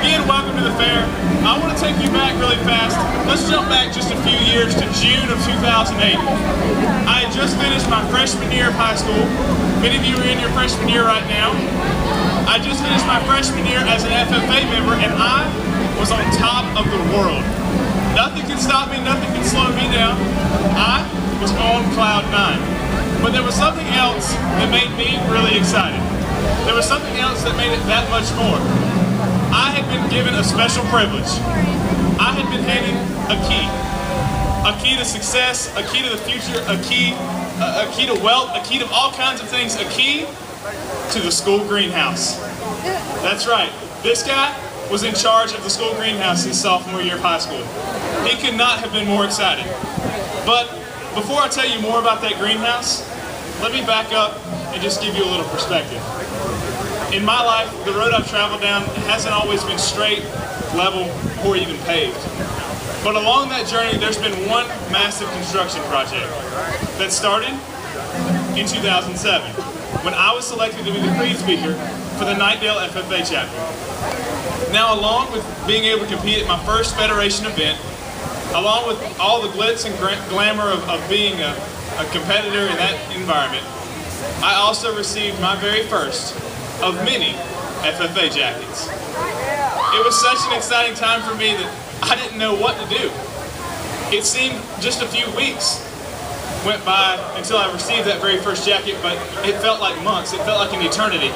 Again, welcome to the fair. I want to take you back really fast. Let's jump back just a few years to June of 2008. I had just finished my freshman year of high school. Many of you are in your freshman year right now. I just finished my freshman year as an FFA member, and I was on top of the world. Nothing can stop me, nothing can slow me down. I was on cloud 9. But there was something else that made me really excited. There was something else that made it that much more. I had been given a special privilege. I had been handed a key to success, a key to the future, a key to wealth, a key to all kinds of things, a key to the school greenhouse. That's right, this guy was in charge of the school greenhouse his sophomore year of high school. He could not have been more excited. But before I tell you more about that greenhouse, let me back up and just give you a little perspective. In my life, the road I've traveled down hasn't always been straight, level, or even paved. But along that journey, there's been one massive construction project that started in 2007, when I was selected to be the Creed speaker for the Nightdale FFA chapter. Now, along with being able to compete at my first Federation event, along with all the glitz and glamour of being a competitor in that environment, I also received my very first of many FFA jackets. It was such an exciting time for me that I didn't know what to do. It seemed just a few weeks went by until I received that very first jacket, but it felt like months, it felt like an eternity.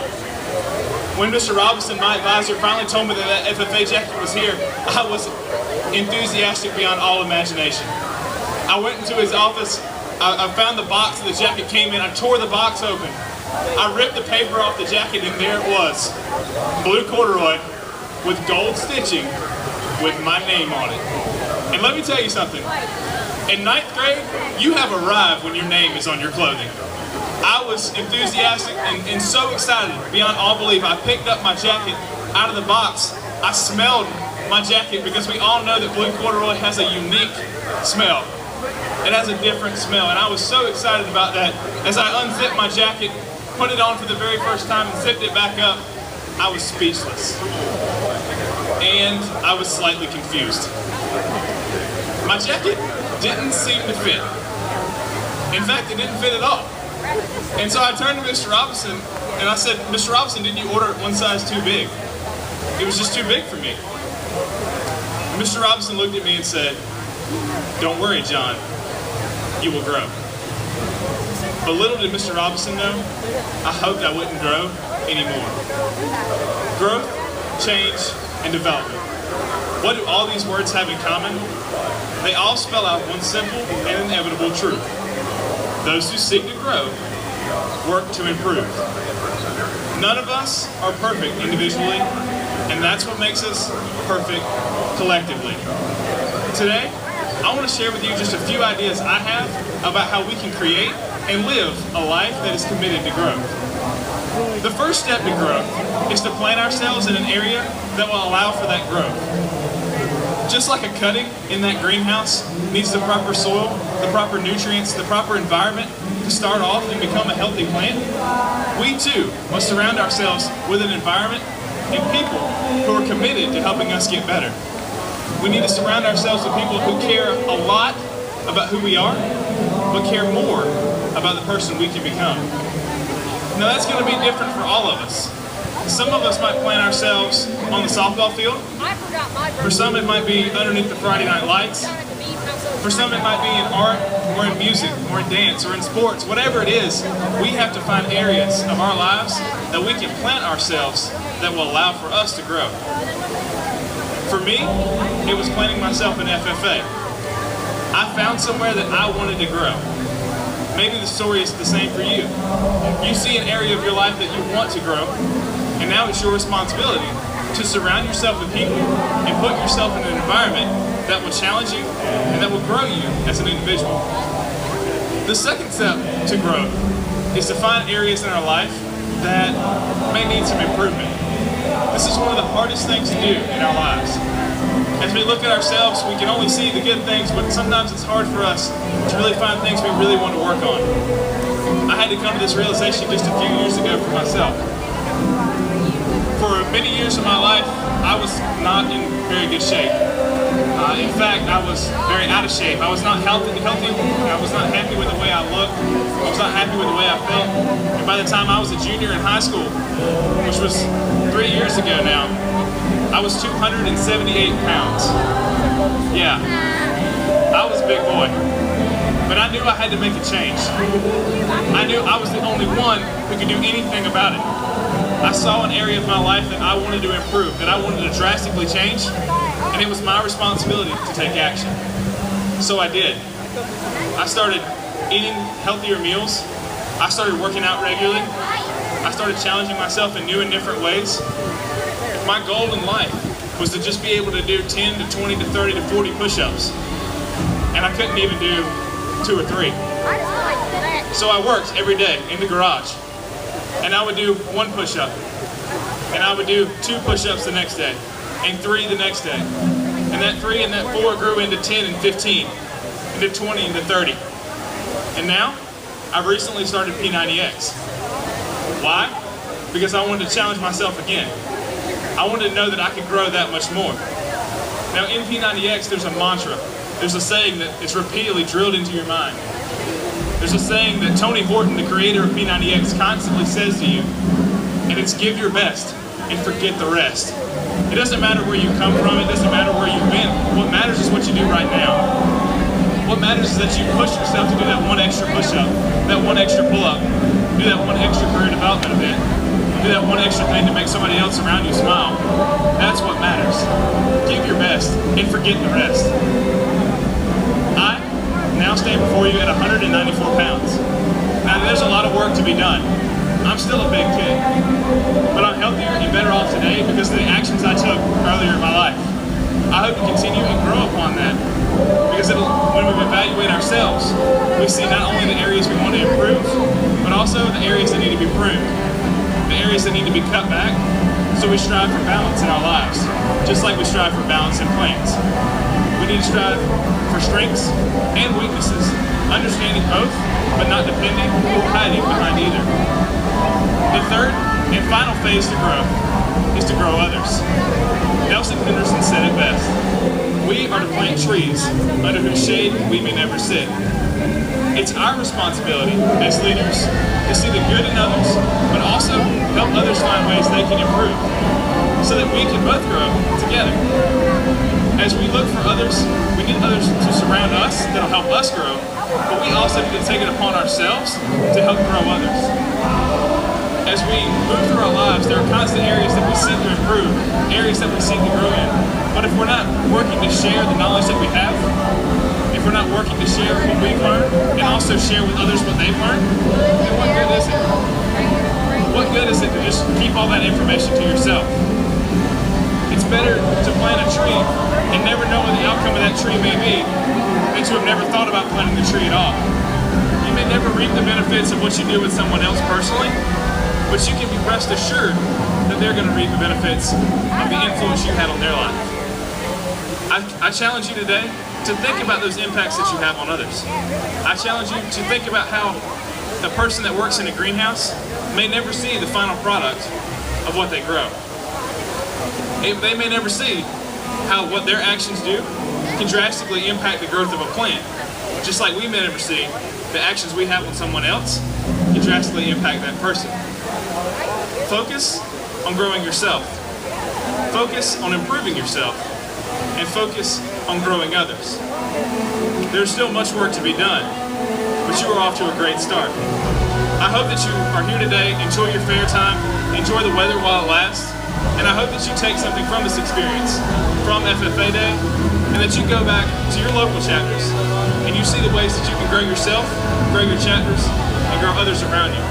When Mr. Robinson, my advisor, finally told me that that FFA jacket was here, I was enthusiastic beyond all imagination. I went into his office, I found the box that the jacket came in, I tore the box open. I ripped the paper off the jacket, and there it was. Blue corduroy with gold stitching with my name on it. And let me tell you something. In 9th grade, you have arrived when your name is on your clothing. I was enthusiastic and so excited beyond all belief. I picked up my jacket out of the box. I smelled my jacket because we all know that blue corduroy has a unique smell. It has a different smell, and I was so excited about that. As I unzipped my jacket, put it on for the very first time, and zipped it back up, I was speechless. And I was slightly confused. My jacket didn't seem to fit. In fact, it didn't fit at all. And so I turned to Mr. Robinson, and I said, Mr. Robinson, did you order it one size too big? It was just too big for me. And Mr. Robinson looked at me and said, don't worry, John, you will grow. But little did Mr. Robinson know, I hoped I wouldn't grow anymore. Growth, change, and development. What do all these words have in common? They all spell out one simple and inevitable truth. Those who seek to grow work to improve. None of us are perfect individually, and that's what makes us perfect collectively. Today, I want to share with you just a few ideas I have about how we can create and live a life that is committed to growth. The first step to growth is to plant ourselves in an area that will allow for that growth. Just like a cutting in that greenhouse needs the proper soil, the proper nutrients, the proper environment to start off and become a healthy plant, we too must surround ourselves with an environment and people who are committed to helping us get better. We need to surround ourselves with people who care a lot about who we are, but care more about the person we can become. Now that's going to be different for all of us. Some of us might plant ourselves on the softball field. For some it might be underneath the Friday night lights. For some it might be in art, or in music, or in dance, or in sports. Whatever it is, we have to find areas of our lives that we can plant ourselves that will allow for us to grow. For me, it was planting myself in FFA. I found somewhere that I wanted to grow. Maybe the story is the same for you. You see an area of your life that you want to grow, and now it's your responsibility to surround yourself with people and put yourself in an environment that will challenge you and that will grow you as an individual. The second step to growth is to find areas in our life that may need some improvement. This is one of the hardest things to do in our lives. As we look at ourselves, we can only see the good things, but sometimes it's hard for us to really find things we really want to work on. I had to come to this realization just a few years ago for myself. For many years of my life, I was not in very good shape. In fact, I was very out of shape. I was not healthy. I was not happy with the way I looked. I was not happy with the way I felt. And by the time I was a junior in high school, which was 3 years ago now, I was 278 pounds. Yeah, I was a big boy. But I knew I had to make a change. I knew I was the only one who could do anything about it. I saw an area of my life that I wanted to improve, that I wanted to drastically change, and it was my responsibility to take action. So I did. I started eating healthier meals. I started working out regularly. I started challenging myself in new and different ways. My goal in life was to just be able to do 10 to 20 to 30 to 40 push-ups, and I couldn't even do 2 or 3. So I worked every day in the garage, and I would do 1 push-up, and I would do 2 push-ups the next day, and 3 the next day, and that 3 and that 4 grew into 10 and 15, into 20 into 30, and now I've recently started P90X. Why? Because I wanted to challenge myself again. I wanted to know that I could grow that much more. Now in P90X there's a mantra. There's a saying that is repeatedly drilled into your mind. There's a saying that Tony Horton, the creator of P90X, constantly says to you, and it's give your best and forget the rest. It doesn't matter where you come from, it doesn't matter where you've been. What matters is what you do right now. What matters is that you push yourself to do that 1 extra push-up, that 1 extra pull-up, do that 1 extra career development event, do that 1 extra thing to make somebody else around you smile. That's what matters. Give your best and forget the rest. I now stand before you at 194 pounds. Now there's a lot of work to be done. I'm still a big kid, but I'm healthier and better off today because of the actions I took earlier in my life. I hope to continue and grow upon that, because when we evaluate ourselves, we see not only the areas we want to improve, but also the areas that need to be pruned, the areas that need to be cut back, so we strive for balance in our lives, just like we strive for balance in plans. We need to strive for strengths and weaknesses, understanding both, but not depending or hiding behind either. The third and final phase to growth is to grow others. Nelson Henderson said it best: we are to plant trees under whose shade we may never sit. It's our responsibility as leaders to see the good in others, but also help others find ways they can improve, so that we can both grow together. As we look for others, we need others to surround us that'll help us grow, but we also need to take it upon ourselves to help grow others. As we move through our lives, there are constant areas that we seek to improve, areas that we seek to grow in. But if we're not working to share the knowledge that we have, if we're not working to share what we've learned, and also share with others what they've learned, then what good is it? What good is it to just keep all that information to yourself? It's better to plant a tree and never know what the outcome of that tree may be than to have never thought about planting the tree at all. You may never reap the benefits of what you do with someone else personally, but you can be rest assured that they're going to reap the benefits of the influence you had on their life. I challenge you today to think about those impacts that you have on others. I challenge you to think about how the person that works in a greenhouse may never see the final product of what they grow. They may never see how what their actions do can drastically impact the growth of a plant, just like we may never see the actions we have on someone else can drastically impact that person. Focus on growing yourself. Focus on improving yourself. And focus on growing others. There's still much work to be done, but you are off to a great start. I hope that you are here today, enjoy your fair time, enjoy the weather while it lasts, and I hope that you take something from this experience, from FFA Day, and that you go back to your local chapters, and you see the ways that you can grow yourself, grow your chapters, and grow others around you.